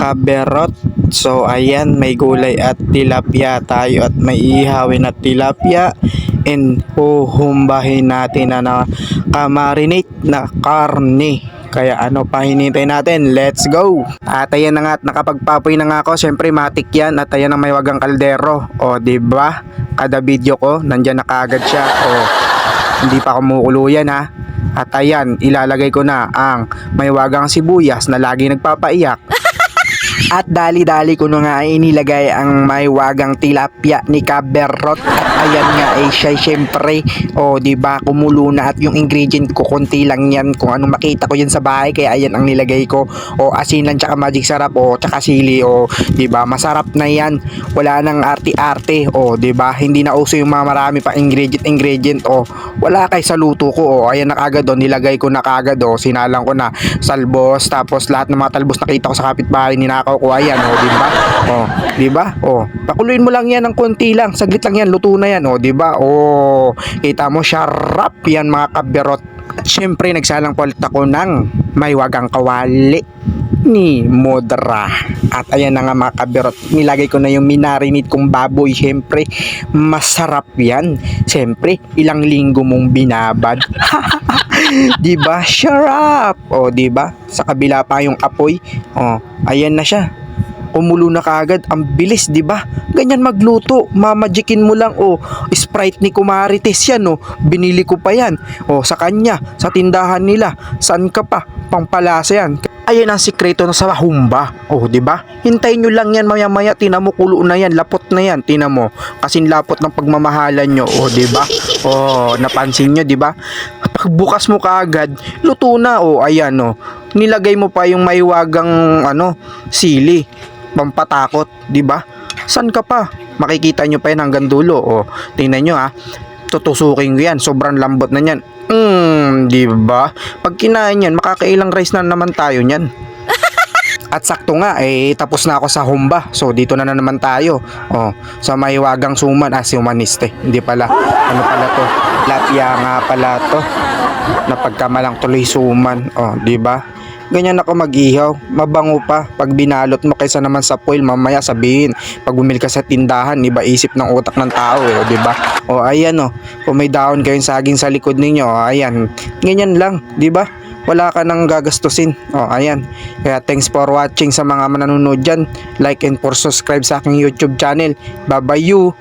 kaberot. So ayan, may gulay at tilapia tayo at may ihawin at tilapia and huhumbahin natin na kamarinate na karne. Kaya ano pa hinintay natin? Let's go! At ayan na nga at nakapagpapoy na nga ako. Syempre matik yan at ayan ang may wagang kaldero. O diba? Kada video ko nandyan na kaagad siya. O hindi pa kumukulo yan ha. At ayan, ilalagay ko na ang may wagang sibuyas na lagi nagpapaiyak. At dali-dali ko na nga inilagay ang may wagang tilapia ni kaberot. At ayan nga siya syempre. O diba kumulo na at yung ingredient ko konti lang yan. Kung anong makita ko yan sa bahay. Kaya ayan ang nilagay ko. O asin lang tsaka magic sarap. O tsaka sili. O diba masarap na yan. Wala nang arte-arte. O diba hindi na uso yung mga marami pa ingredient. O wala kay sa luto ko. O ayan na kagad o nilagay ko na kagad. O sinalang ko na salbos. Tapos lahat ng mga talbos nakita ko sa kapitbahay ninakaw ko. Ayan o diba? O diba? O pakuluin mo lang yan ng konti lang. Saglit lang yan. Luto na yan. O diba? O kita mo sarap yan mga kaberot. At syempre nagsalang po ulit ako ng may wagang kawali ni Modra. At ayan na nga mga kaberot, nilagay ko na yung minarinate kong baboy. Syempre masarap yan. Syempre ilang linggo mong binabad. Diba? Sarap. O diba? Sa kabila pa yung apoy. O ayan na siya. Kumulo na kaagad, ang bilis, 'di ba? Ganyan magluto, mamagikin mo lang. Sprite ni Kumarites 'yan, binili ko pa 'yan. Sa kanya, sa tindahan nila. Saan ka pa? Pangpalasa 'yan. Ayan ang sikreto na sa humba. 'Di ba? Hintayin nyo lang 'yan maya-maya, tina mo kulo na 'yan, lapot na 'yan, tina mo. Kasing lapot ng pagmamahalan nyo, 'di ba? Napansin nyo, 'di ba? Pagbukas mo kaagad, luto na. Ayan, nilagay mo pa yung maiwagang sili. Pampatakot, 'di ba? San ka pa? Makikita nyo pa yan hanggang dulo. Tingnan nyo ha. Tutusukin ko yan. Sobrang lambot na yan. 'Di ba? Pag kinain yan, makakailang rice na naman tayo niyan. At sakto nga, tapos na ako sa humba. So, dito na naman tayo. Sa may wagang suman. Sumaniste. Hindi pala. Ano pala to? Lapia nga pala to. Napagkamalang tuloy suman. 'Di ba? Ganyan ako mag-ihaw, mabango pa pag binalot mo kaysa naman sa foil. Mamaya sabihin, pag bumili ka sa tindahan, iba isip ng utak ng tao di ba? Ayan kung may dahon kayong saging sa likod ninyo, ayan, ganyan lang, di ba? Wala ka nang gagastusin. Ayan. Kaya thanks for watching sa mga manonood dyan. Like and for subscribe sa aking YouTube channel. Bye bye you.